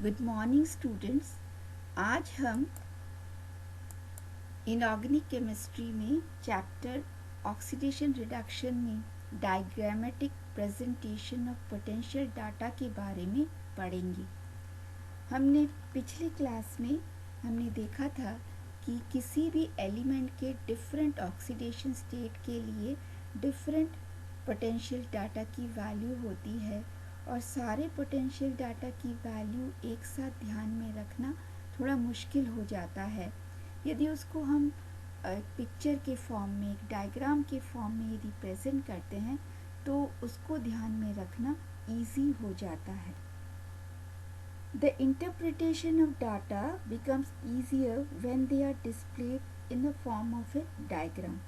Good morning students. आज हम inorganic chemistry में चैप्टर ऑक्सीडेशन रिडक्शन में diagrammatic presentation of potential data के बारे में पढ़ेंगे। हमने पिछली क्लास में देखा था कि किसी भी एलिमेंट के डिफरेंट ऑक्सीडेशन स्टेट के लिए डिफरेंट पोटेंशियल डाटा की वैल्यू होती है और सारे पोटेंशियल डाटा की वैल्यू एक साथ ध्यान में रखना थोड़ा मुश्किल हो जाता है। यदि उसको हम पिक्चर के फॉर्म में, एक डायग्राम के फॉर्म में यदि प्रेजेंट करते हैं तो उसको ध्यान में रखना इजी हो जाता है। The interpretation of data becomes easier when they are displayed in the form of a diagram.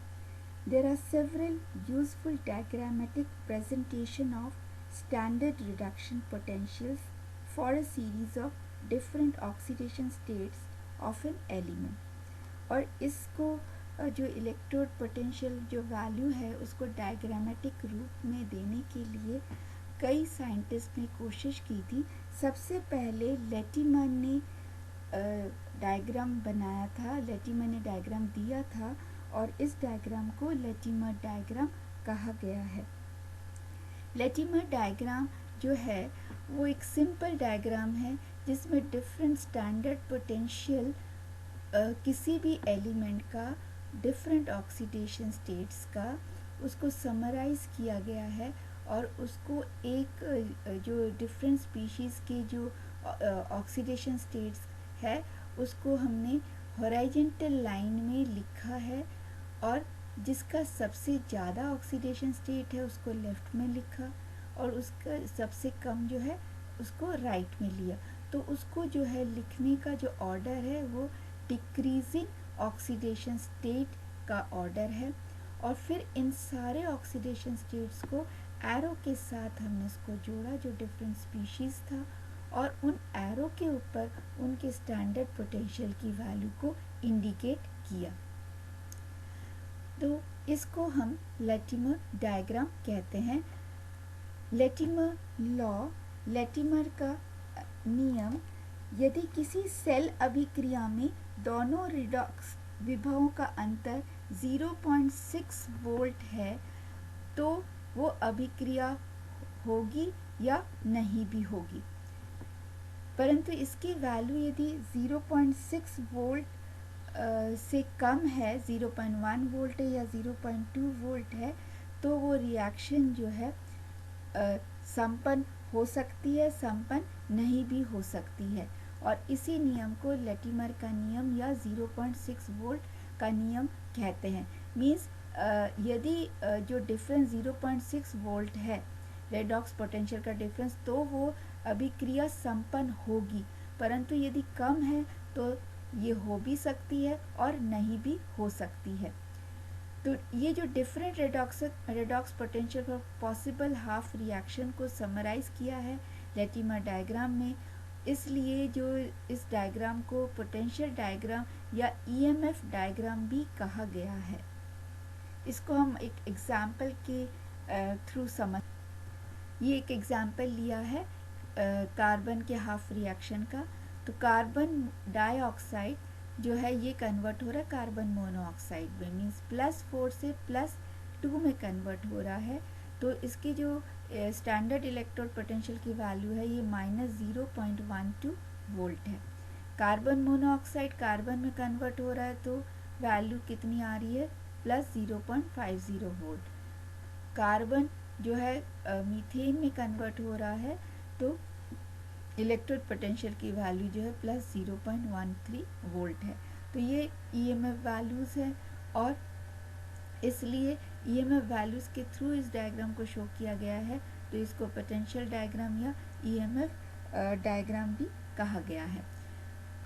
There are several useful diagrammatic presentation of standard reduction potentials for a series of different oxidation states of an element. और इसको जो electrode potential जो value है उसको diagrammatic रूप में देने के लिए कई साइंटिस्ट ने कोशिश की थी। सबसे पहले लेटिमर ने डायग्राम बनाया था, लेटिमर ने डायग्राम दिया था और इस डायग्राम को लेटिमर डायग्राम कहा गया है। लेटिमर डायग्राम जो है वो एक सिंपल डायग्राम है जिसमें डिफरेंट स्टैंडर्ड पोटेंशियल किसी भी एलिमेंट का डिफरेंट ऑक्सीडेशन स्टेट्स का उसको समराइज किया गया है और उसको एक जो डिफरेंट स्पीशीज़ के जो ऑक्सीडेशन स्टेट्स है उसको हमने हॉरिजॉन्टल लाइन में लिखा है और जिसका सबसे ज़्यादा ऑक्सीडेशन स्टेट है उसको लेफ़्ट में लिखा और उसका सबसे कम जो है उसको राइट में लिया। तो उसको जो है लिखने का जो ऑर्डर है वो डिक्रीजिंग ऑक्सीडेशन स्टेट का ऑर्डर है और फिर इन सारे ऑक्सीडेशन स्टेट्स को एरो के साथ हमने उसको जोड़ा जो डिफरेंट स्पीशीज़ था और उन एरो के ऊपर उनके स्टैंडर्ड पोटेंशियल की वैल्यू को इंडिकेट किया। तो इसको हम लेटिमर डायग्राम कहते हैं। लेटिमर लॉ, लेटिमर का नियम, यदि किसी सेल अभिक्रिया में दोनों रिडॉक्स विभवों का अंतर 0.6 वोल्ट है तो वो अभिक्रिया होगी या नहीं भी होगी। परंतु इसकी वैल्यू यदि 0.6 वोल्ट से कम है, 0.1 वोल्ट है या 0.2 वोल्ट है तो वो रिएक्शन जो है संपन्न हो सकती है, संपन्न नहीं भी हो सकती है और इसी नियम को लेटिमर का नियम या 0.6 वोल्ट का नियम कहते हैं। मीन्स यदि जो डिफरेंस 0.6 वोल्ट है रेडॉक्स पोटेंशियल का डिफरेंस तो वो अभिक्रिया संपन्न होगी, परंतु यदि कम है तो ये हो भी सकती है और नहीं भी हो सकती है। तो ये जो different redox potential for possible half reaction को समराइज किया है लेटिमर डायग्राम में, इसलिए जो इस डायग्राम को पोटेंशियल डायग्राम या ईएमएफ डायग्राम भी कहा गया है। इसको हम एक एग्जाम्पल के थ्रू समझ, ये एक एग्जाम्पल लिया है कार्बन के हाफ रिएक्शन का। तो कार्बन डाइऑक्साइड जो है ये कन्वर्ट हो रहा है कार्बन मोनोऑक्साइड में, मीन्स +4 से +2 में कन्वर्ट हो रहा है। तो इसकी जो स्टैंडर्ड इलेक्ट्रोड पोटेंशियल की वैल्यू है ये -0.12 वोल्ट है। कार्बन मोनोऑक्साइड कार्बन में कन्वर्ट हो रहा है तो वैल्यू कितनी आ रही है +0.50 वोल्ट। कार्बन जो है मीथेन में कन्वर्ट हो रहा है तो इलेक्ट्रोड पोटेंशियल की वैल्यू जो है +0.13 वोल्ट है। तो ये ईएमएफ वैल्यूज़ है और इसलिए ईएमएफ वैल्यूज़ के थ्रू इस डायग्राम को शो किया गया है, तो इसको पोटेंशियल डायग्राम या ईएमएफ डायग्राम भी कहा गया है।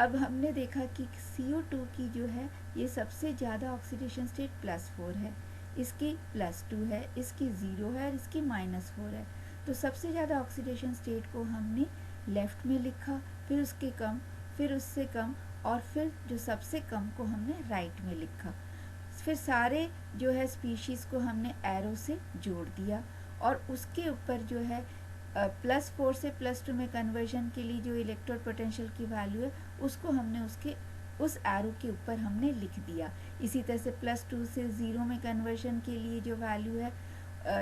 अब हमने देखा कि CO2 की जो है ये सबसे ज़्यादा ऑक्सीडेशन स्टेट +4 है, इसकी +2 है, इसकी 0 है और इसकी -4 है। तो सबसे ज़्यादा ऑक्सीडेशन स्टेट को हमने लेफ़्ट में लिखा, फिर उसके कम, फिर उससे कम और फिर जो सबसे कम को हमने राइट में लिखा। फिर सारे जो है स्पीशीज़ को हमने एरो से जोड़ दिया और उसके ऊपर जो है +4 से +2 में कन्वर्जन के लिए जो इलेक्ट्रोड पोटेंशियल की वैल्यू है उसको हमने उसके उस एरो के ऊपर हमने लिख दिया। इसी तरह से +2 से 0 में कन्वर्जन के लिए जो वैल्यू है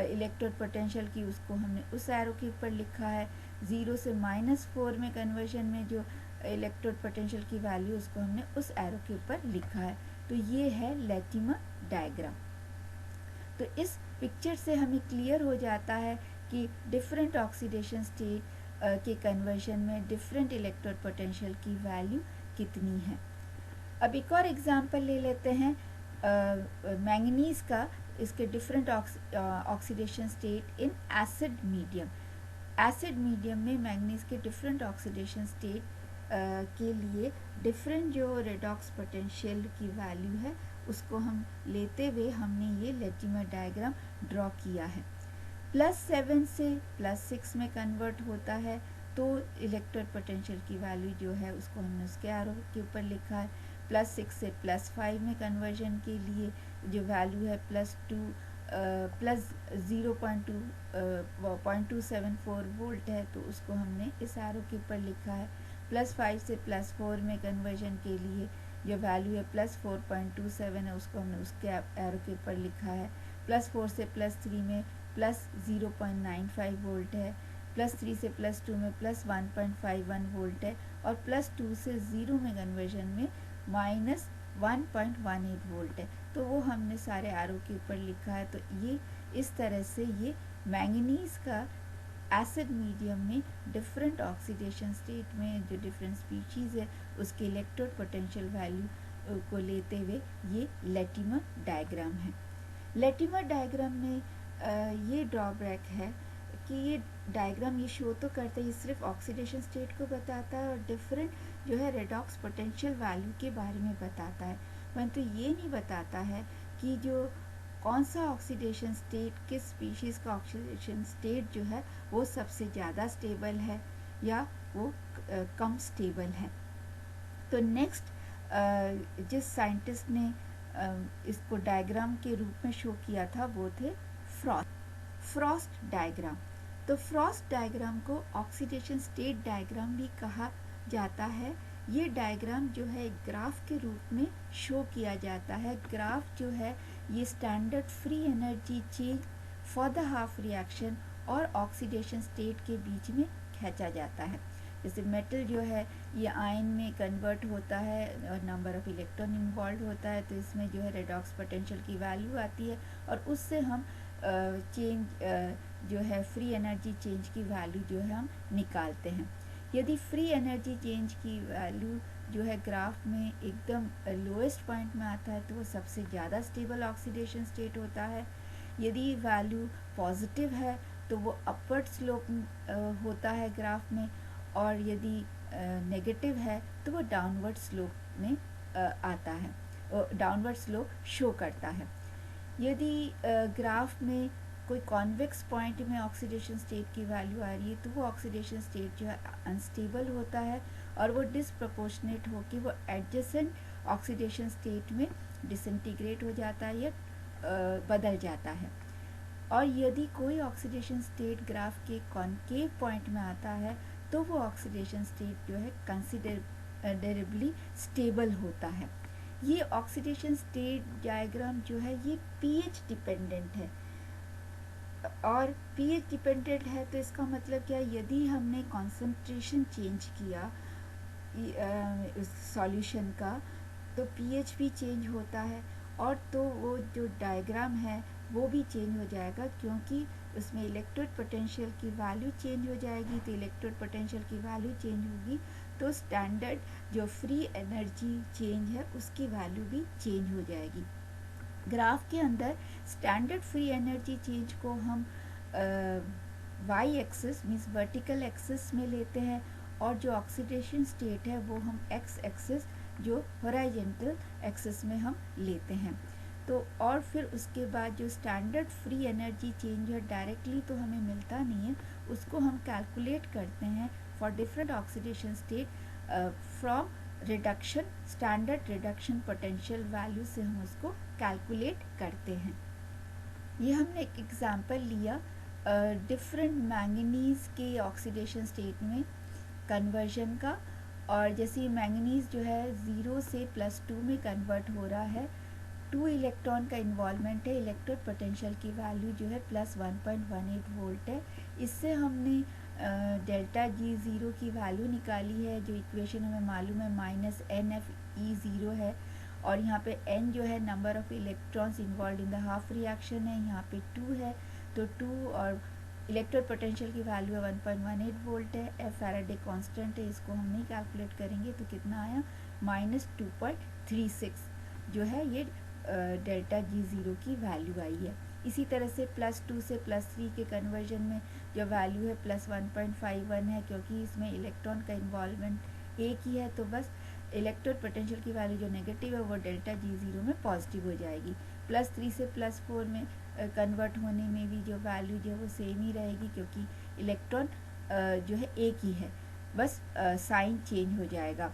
इलेक्ट्रोड पोटेंशियल की उसको हमने उस एरो के ऊपर लिखा है। 0 से -4 में कन्वर्जन में जो इलेक्ट्रोड पोटेंशियल की वैल्यू उसको हमने उस एरो के ऊपर लिखा है। तो ये है लैटिमर डायग्राम। तो इस पिक्चर से हमें क्लियर हो जाता है कि डिफरेंट ऑक्सीडेशन स्टेट के कन्वर्जन में डिफरेंट इलेक्ट्रोड पोटेंशियल की वैल्यू कितनी है। अब एक और एग्जांपल ले लेते हैं मैंगनीज का, इसके different oxidation state in acid medium. Acid medium में मैंगनीज के डिफरेंट ऑक्सीडेशन स्टेट के लिए डिफरेंट जो रेडॉक्स पोटेंशियल की वैल्यू है उसको हम लेते हुए हमने ये लैटिमर डायग्राम ड्रॉ किया है। +7 से +6 में कन्वर्ट होता है तो इलेक्ट्रोड पोटेंशियल की वैल्यू जो है उसको हमने उसके एरो के ऊपर लिखा है। +6 से +5 में कन्वर्जन के लिए जो वैल्यू है +0.274 वोल्ट है तो उसको हमने इस एरो के ऊपर लिखा है। +5 से +4 में कन्वर्जन के लिए जो वैल्यू है +4.27 है उसको हमने उसके एरो के ऊपर लिखा है। +4 से +3 में +0.95 वोल्ट है। +3 से +2 में +1.51 वोल्ट है और +2 से 0 में कन्वर्जन में -1.18 वोल्ट है। तो वो हमने सारे एरो के ऊपर लिखा है। तो ये इस तरह से ये मैंगनीज का एसिड मीडियम में डिफरेंट ऑक्सीडेशन स्टेट में जो डिफरेंट स्पीशीज़ है उसके इलेक्ट्रोड पोटेंशियल वैल्यू को लेते हुए ये लैटिमर डायग्राम है। लैटिमर डायग्राम में ये ड्रॉबैक है कि ये डायग्राम ये शो तो करता है, ये सिर्फ ऑक्सीडेशन स्टेट को बताता है और डिफरेंट जो है रेडॉक्स पोटेंशियल वैल्यू के बारे में बताता है, परंतु ये नहीं बताता है कि जो कौन सा ऑक्सीडेशन स्टेट, किस स्पीशीज़ का ऑक्सीडेशन स्टेट जो है वो सबसे ज़्यादा स्टेबल है या वो कम स्टेबल है। तो नेक्स्ट जिस साइंटिस्ट ने इसको डायग्राम के रूप में शो किया था वो थे फ्रॉस्ट डायग्राम। तो फ्रॉस्ट डायग्राम को ऑक्सीडेशन स्टेट डायग्राम भी कहा जाता है। ये डायग्राम जो है ग्राफ के रूप में शो किया जाता है। ग्राफ जो है ये standard free energy change for the half reaction और ऑक्सीडेशन स्टेट के बीच में खींचा जाता है। जैसे मेटल जो है ये आयन में कन्वर्ट होता है और नंबर ऑफ इलेक्ट्रॉन इन्वॉल्व होता है, तो इसमें जो है रेडॉक्स पोटेंशियल की वैल्यू आती है और उससे हम जो है फ्री एनर्जी चेंज की वैल्यू जो है हम निकालते हैं। यदि फ्री एनर्जी चेंज की वैल्यू जो है ग्राफ में एकदम लोएस्ट पॉइंट में आता है तो वो सबसे ज़्यादा स्टेबल ऑक्सीडेशन स्टेट होता है। यदि वैल्यू पॉजिटिव है तो वो अपवर्ड स्लोप होता है ग्राफ में, और यदि नेगेटिव है तो वो डाउनवर्ड स्लोप में आता है, डाउनवर्ड स्लोप शो करता है। यदि ग्राफ में कोई कॉन्वेक्स पॉइंट में ऑक्सीडेशन स्टेट की वैल्यू आ रही है तो वो ऑक्सीडेशन स्टेट जो है अनस्टेबल होता है और वो डिसप्रपोर्शनेट होकर वो एडजेसेंट ऑक्सीडेशन स्टेट में डिसइंटीग्रेट हो जाता है या बदल जाता है। और यदि कोई ऑक्सीडेशन स्टेट ग्राफ के कॉनकेव पॉइंट में आता है तो वो ऑक्सीडेशन स्टेट जो है कंसिडरेबली स्टेबल होता है। ये ऑक्सीडेशन स्टेट डायग्राम जो है ये पीएच डिपेंडेंट है, और पीएच डिपेंडेंट है तो इसका मतलब क्या है, यदि हमने कॉन्सेंट्रेशन चेंज किया उस सॉल्यूशन का तो पीएच भी चेंज होता है और तो वो जो डायग्राम है वो भी चेंज हो जाएगा, क्योंकि उसमें इलेक्ट्रोड पोटेंशियल की वैल्यू चेंज हो जाएगी। तो इलेक्ट्रोड पोटेंशियल की वैल्यू चेंज होगी तो स्टैंडर्ड जो फ्री एनर्जी चेंज है उसकी वैल्यू भी चेंज हो जाएगी। ग्राफ के अंदर स्टैंडर्ड फ्री एनर्जी चेंज को हम Y axis means vertical axis में लेते हैं और जो ऑक्सीडेशन स्टेट है वो हम एक्स एक्सिस जो हॉरिजॉन्टल एक्सिस में हम लेते हैं। तो और फिर उसके बाद जो स्टैंडर्ड फ्री एनर्जी चेंज है डायरेक्टली तो हमें मिलता नहीं है, उसको हम कैलकुलेट करते हैं for different oxidation state from reduction, standard reduction potential value से हम उसको कैलकुलेट करते हैं। ये हमने एक एग्जांपल लिया डिफरेंट मैंगनीज़ के ऑक्सीडेशन स्टेट में कन्वर्जन का। और जैसे मैंगनीज़ जो है 0 से +2 में कन्वर्ट हो रहा है, 2 इलेक्ट्रॉन का इन्वॉल्वमेंट है, इलेक्ट्रोड पोटेंशियल की वैल्यू जो है +1.18 वोल्ट है। इससे हमने डेल्टा G0 की वैल्यू निकाली है, जो इक्वेशन हमें मालूम है -NFE0 है। और यहाँ पे N जो है number of electrons involve in the half reaction है, यहाँ पे 2 है, तो 2 और इलेक्ट्रोड पोटेंशियल की वैल्यू है 1.18 वोल्ट है। F फैराडे कांस्टेंट है, इसको हम नहीं कैलकुलेट करेंगे तो कितना आया -2.36 जो है ये डेल्टा G0 की वैल्यू आई है। इसी तरह से +2 से +3 के कन्वर्जन में जो वैल्यू है +1.51 है, क्योंकि इसमें इलेक्ट्रॉन का इन्वॉल्वमेंट एक ही है, तो बस इलेक्ट्रोड पोटेंशियल की वैल्यू जो नेगेटिव है वो डेल्टा G0 में पॉजिटिव हो जाएगी। +3 से +4 में कन्वर्ट होने में भी जो वैल्यू जो है वो सेम ही रहेगी, क्योंकि इलेक्ट्रॉन जो है एक ही है, बस साइन चेंज हो जाएगा।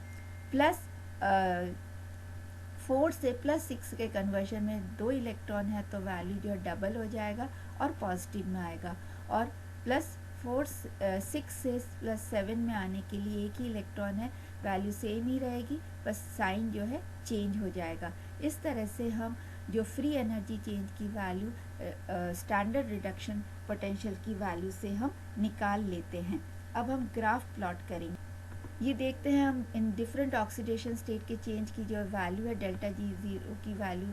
+4 से +6 के कन्वर्जन में 2 इलेक्ट्रॉन है, तो वैल्यू जो है डबल हो जाएगा और पॉजिटिव में आएगा। और +6 से +7 में आने के लिए एक ही इलेक्ट्रॉन है, वैल्यू सेम ही रहेगी, बस साइन जो है चेंज हो जाएगा। इस तरह से हम जो फ्री एनर्जी चेंज की वैल्यू स्टैंडर्ड रिडक्शन पोटेंशियल की वैल्यू से हम निकाल लेते हैं। अब हम ग्राफ प्लॉट करेंगे। ये देखते हैं हम इन डिफरेंट ऑक्सीडेशन स्टेट के चेंज की जो वैल्यू है डेल्टा G0 की वैल्यू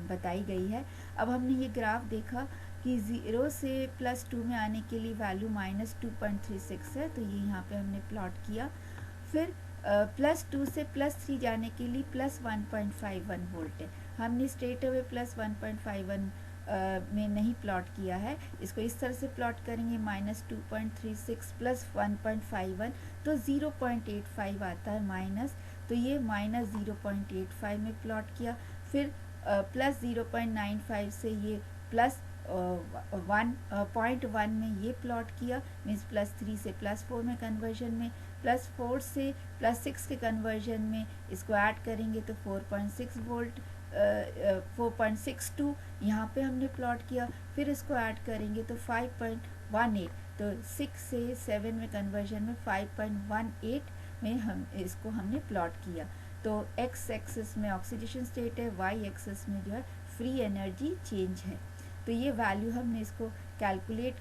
बताई गई है। अब हमने ये ग्राफ देखा कि 0 से +2 में आने के लिए वैल्यू -2.36 है, तो ये यहाँ पे हमने प्लॉट किया। फिर +2 से +3 जाने के लिए +1.51 वोल्ट है, हमने स्ट्रेट अवे +1.51 में नहीं प्लॉट किया है, इसको इस तरह से प्लॉट करेंगे -2.36 + 1.51 तो 0.85 आता है माइनस, तो ये -0.85 में प्लॉट किया। फिर +0.95 से ये +1.1 में ये प्लॉट किया, मीन्स +3 से +4 में कन्वर्जन में, +4 से +6 के कन्वर्जन में इसको ऐड करेंगे तो 4.6 वोल्ट 4.62 यहाँ पे हमने प्लॉट किया। फिर इसको ऐड करेंगे तो 5.18, तो 6 से 7 में कन्वर्जन में 5.18 में हमने प्लॉट किया। तो x एक्सिस में ऑक्सीडेशन स्टेट है, y एक्सिस में जो है फ्री एनर्जी चेंज है। तो ये वैल्यू हमने इसको कैलकुलेट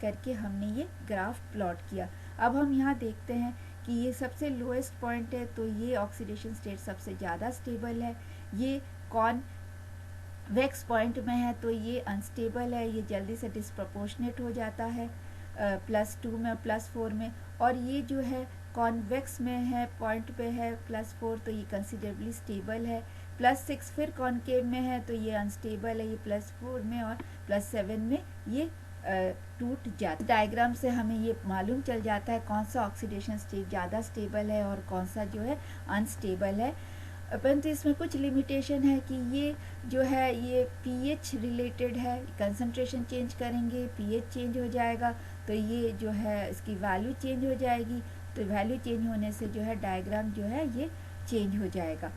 करके हमने ये ग्राफ प्लॉट किया। अब हम यहाँ देखते हैं कि ये सबसे लोएस्ट पॉइंट है, तो ये ऑक्सीडेशन स्टेट सबसे ज़्यादा स्टेबल है। ये कॉन्वेक्स पॉइंट में है तो ये अनस्टेबल है, ये जल्दी से डिस्प्रपोर्शनेट हो जाता है +2 में +4 में। और ये जो है कॉन्वेक्स में है, पॉइंट पे है +4, तो ये कंसिडरेबली स्टेबल है। +6 फिर कॉनकेव में है तो ये अनस्टेबल है, ये +4 में और +7 में ये टूट जाता है। डायग्राम से हमें ये मालूम चल जाता है कौन सा ऑक्सीडेशन स्टेट ज़्यादा स्टेबल है और कौन सा जो है अनस्टेबल है। परंतु इसमें कुछ लिमिटेशन है कि ये जो है ये pH रिलेटेड है, कंसंट्रेशन चेंज करेंगे pH चेंज हो जाएगा, तो ये जो है इसकी वैल्यू चेंज हो जाएगी, तो वैल्यू चेंज होने से जो है डायग्राम जो है ये चेंज हो जाएगा।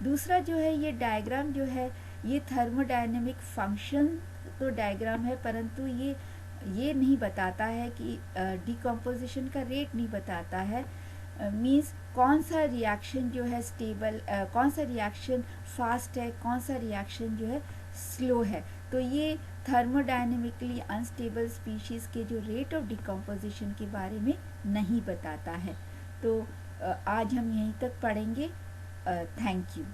दूसरा जो है ये डायग्राम जो है ये थर्मोडायनेमिक फंक्शन तो डायग्राम है, परंतु ये नहीं बताता है कि डिकम्पोजिशन का रेट नहीं बताता है, मीन्स कौन सा रिएक्शन जो है स्टेबल, कौन सा रिएक्शन फास्ट है, कौन सा रिएक्शन जो है स्लो है। तो ये थर्मोडायनेमिकली अनस्टेबल स्पीशीज़ के जो रेट ऑफ डिकम्पोजिशन के बारे में नहीं बताता है। तो आज हम यहीं तक पढ़ेंगे। Thank you.